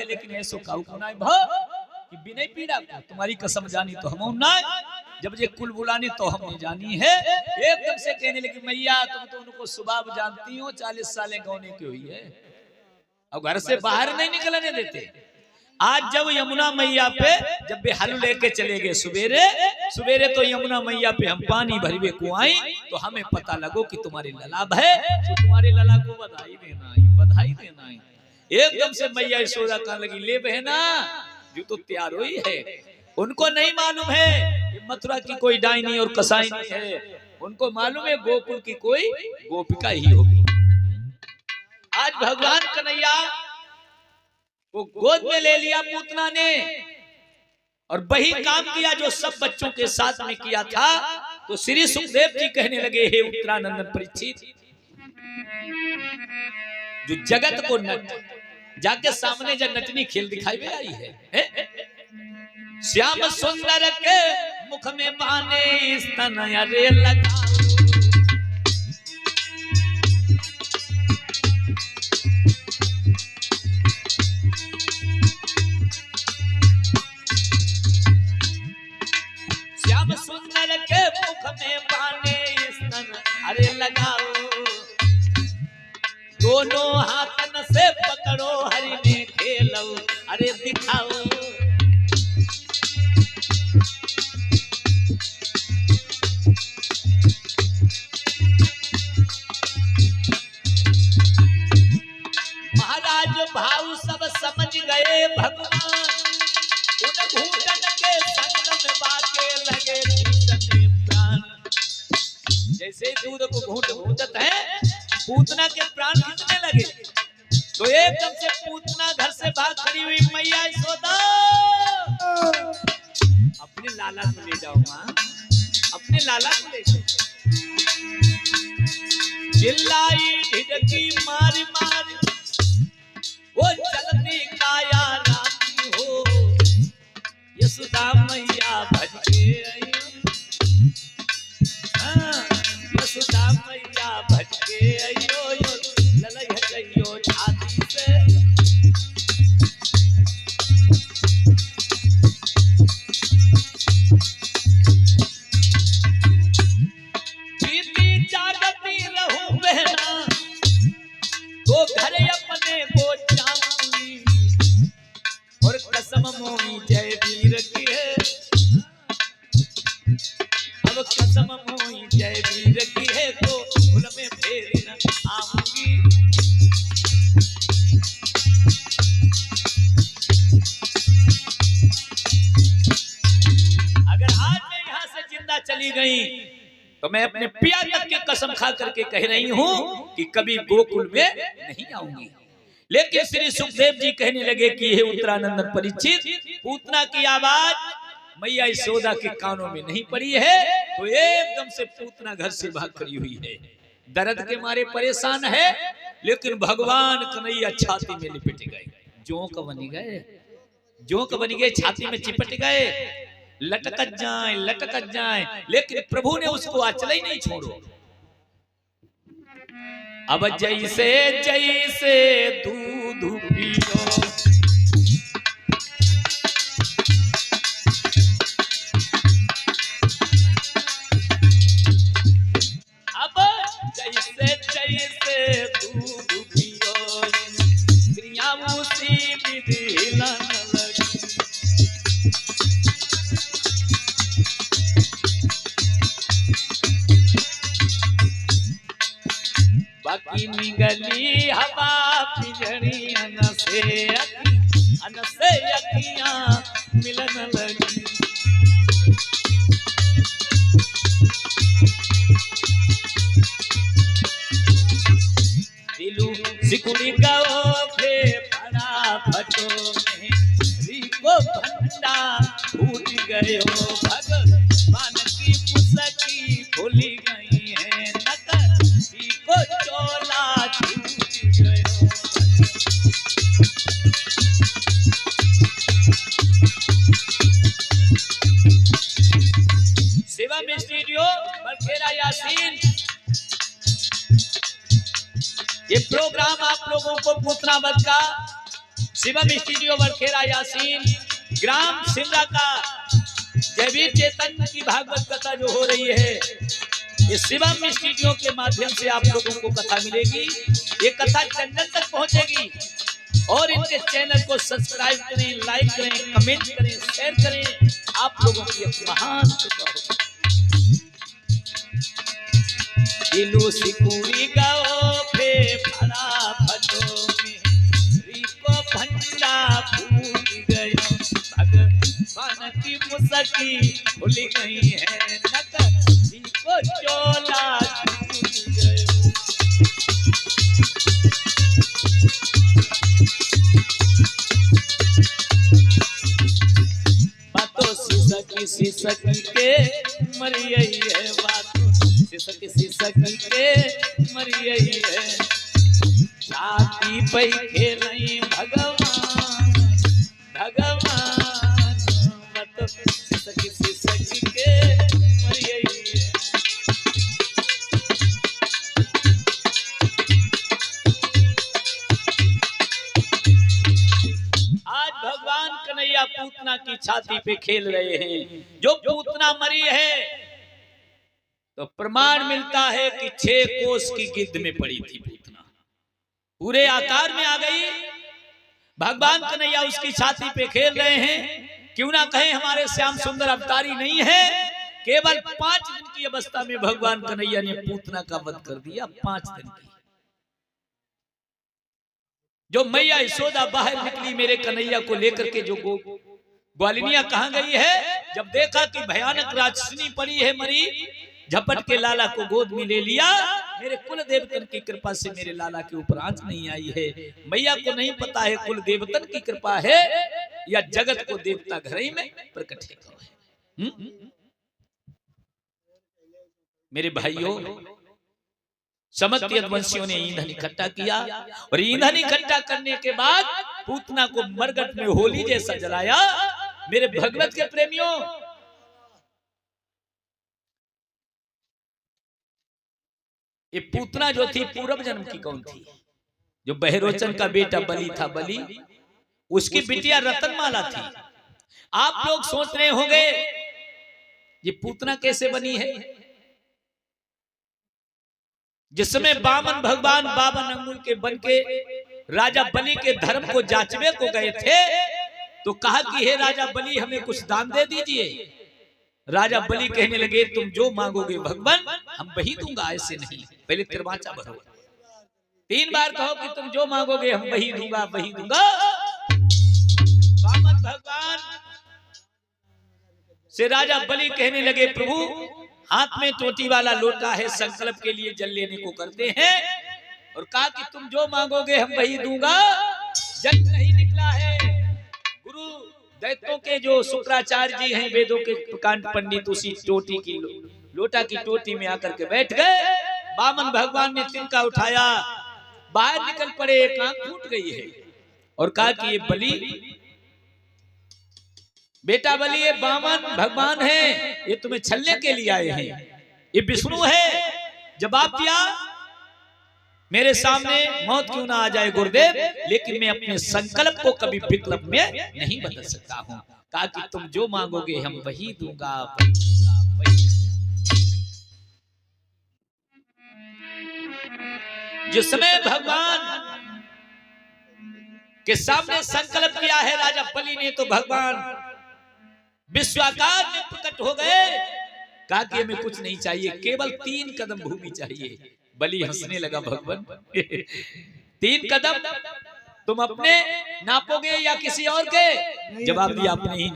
है, लेकिन ऐसो काऊ को नाय भ कि बिना पीड़ा तुम्हारी कसम जानी तो हम नाय, जब ये कुल बुलाने तो हमने जानी है। एकदम से कहने लगी मैया तुम तो उनको सुबह जानती हो, 40 साल गौने की हुई है और घर से बाहर नहीं निकलने देते। आज जब यमुना मैया पे जब बेहालू लेके चले गए सवेरे सवेरे, तो यमुना मैया पे हम पानी भरवे को आई तो हमें पता लगो कि तुम्हारे ललाब है, तो तुम्हारे लला को बधाई देना है, बधाई देना है। एकदम से मैया यशोदा कहने लगी ले बहना जो तो तैयार हुई है। उनको नहीं मालूम है कि मथुरा की कोई डायनी और कसाईनी है, उनको मालूम है गोकुल की कोई गोपिका ही होगी। आज भगवान कन्हैया वो गोद में ले लिया पूतना ने और वही काम किया जो सब बच्चों के साथ में किया था। तो श्री सुखदेव जी कहने लगे हे उत्तरानंदन परीक्षित, जो जगत को नट जाके सामने जब नटनी खेल दिखाई में आई है, श्याम सुंदर के मुख में बाने स्तन अरे लगा, श्याम सुंदर के मुख में बाने स्तन अरे लगाओ, दोनों हाथन से पकड़ो हरि ने खेलो अरे दिखाओ। महाराज भाव सब समझ गए भगवान, उन घूटन के संग में बाके लगे घूटने प्राण। जैसे दूध को घूट घूटत है पूतना के प्राण कितने लगे, तो एकदम से पूतना घर से भाग खड़ी हुई मैया यशोदा अपने लाला को ले जाओ माँ, अपने लाला को ले जाओ। चिल्लाई ढिढकी मारी मारी वो चलती काया रानी हो, यशोदा मैया भज के आई, यशोदा मैया भज के आइयो यो ललई हटइयो छाती से। बीती जागती रहूं बहना तो घर अपने को जाऊंगी, और कसम मोही जय वीर की है, अब कसम मोही जय वीर की है तो भूल में फेर न आऊंगी। अगर आज मैं यहाँ से जिंदा चली गई तो मैं अपने पिया तक की कसम खा करके कह रही हूँ कि कभी गोकुल में नहीं आऊंगी। लेकिन श्री सुखदेव जी कहने लगे कि हे उत्तरानंदन परीक्षित, पूतना की आवाज मैया यशोदा के कानों में नहीं पड़ी है, तो एकदम से पूतना घर से भाग खड़ी हुई है, दर्द के मारे परेशान है। लेकिन भगवान कन्हैया छाती में लिपट गए, जोंक बन गए, जोंक बन गए, छाती में चिपट गए, लटक जाए, लेकिन प्रभु ने उसको आंचल ही नहीं छोड़ो। अब जैसे जैसे दूध पियो, अब जैसे जैसे दूध पियो, क्रिया उसी विधि हिलन लगी। बाकी निगली हवा पिजड़ी अनसे अखियां मिलन लगी। दिलू सिकुड़ी गओ फे बड़ा फटो में, रिको भंडा फूट गयो, भगवान की मुसकी भूली गई है, को चोला छूट गयो। सेवा में स्टूडियो बलखेड़ा यासीन, ये प्रोग्राम आप लोगों को पूतना वध का शिवम स्टूडियो बरखेड़ा यासीन, ग्राम सिमरा का जयवीर चेतन की भागवत कथा जो हो रही है, इस शिवम स्टूडियो के माध्यम से आप लोगों को कथा मिलेगी। ये कथा चंदन तक पहुंचेगी और इनके चैनल को सब्सक्राइब करें, लाइक करें, कमेंट करें, शेयर करें। आप लोगों की महान कृपा हो। दिलो सिकुड़ी गाओ फे फड़ा फटो में रिको भंडा फूट गयो, भगवान की मुसकी खुल गई है, नक को चोला छूट गयो। बातों सिसकी के मरियई है, बातों सिसकी के मरियई है, छाती पे खेलई भगवान भगवान, बातों सिसकी के मरियई है। आज भगवान कन्हैया पूतना की छाती पे खेल रहे हैं। जो पूतना मरी है तो प्रमाण मिलता है कि 6 कोस की गिद्ध में पड़ी थी पूतना, पूरे आकार में आ गई। भगवान कन्हैया उसकी छाती पे खेल रहे हैं। क्यों ना कहें हमारे श्याम सुंदर अवतारी नहीं है। केवल 5 दिन की अवस्था में भगवान कन्हैया ने पूतना का वध कर दिया। 5 दिन की जो मैया यशोदा बाहर निकली मेरे कन्हैया को लेकर के, जो ग्वालिनिया कहां गई है, जब देखा कि भयानक राक्षसी पड़ी है मरी, झपट के लाला को गोद में ले लिया। मेरे कुल देवतन की कृपा से मेरे लाला के ऊपर आंच नहीं आई है। मैया को नहीं पता है कुल देवतन की कृपा है या जगत को देवता घर ही में प्रकट है। मेरे भाइयों, समस्त यदुवंशियों ने ईंधन इकट्ठा किया और ईंधन इकट्ठा करने के बाद पूतना को मरघट में होली जैसा जलाया। मेरे भगवत के प्रेमियों, ये पूतना जो थी पूर्व जन्म की कौन थी? जो बहरोचन का बेटा बलि था, बलि उसकी बिटिया रतनमाला थी। आप लोग सोच रहे होंगे ये पूतना कैसे बनी है? जिस समय बामन भगवान 52 अंगुल के बन के राजा बलि के धर्म को जांचने को गए थे, तो कहा कि हे राजा बलि, हमें कुछ दान दे दीजिए। राजा बलि कहने लगे, तुम जो मांगोगे भगवान हम वही दूंगा, ऐसे नहीं, पहले तिरवाचा भरो, 3 बार कहो कि तुम जो मांगोगे हम वही दूंगा, वही दूंगा। बामन भगवान से राजा बलि कहने लगे, प्रभु हाथ में टोटी वाला लोटा है, संकल्प के लिए जल लेने को करते हैं, और कहा कि तुम जो मांगोगे हम वही दूंगा। जल नहीं निकला है। गुरु दैत्यों के जो शुक्राचार्य जी हैं, वेदों के प्रकांड पंडित, उसी टोटी की लोटा की टोटी में आकर के बैठ गए। बामन भगवान ने तिनका उठाया, बाहर निकल पड़े, एक आंख फूट गई है, और कहा कि ये बलि बेटा बलि, ये बामन भगवान है, ये तुम्हें छलने के लिए आए हैं, ये विष्णु है। जवाब दिया, मेरे सामने मौत क्यों ना आ जाए गुरुदेव, लेकिन मैं अपने संकल्प को कभी विकल्प में नहीं बदल सकता हूँ। कहा कि तुम जो मांगोगे हम वही दूंगा, वही। जिस समय भगवान के सामने संकल्प किया है राजा बलि ने, तो भगवान विश्वाकार में प्रकट हो गए। कहा कि हमें कुछ नहीं चाहिए, केवल 3 कदम भूमि चाहिए। बलि हंसने लगा, भगवान 3 कदम तुम अपने नापोगे या किसी और के? जवाब दिया, अपने ही।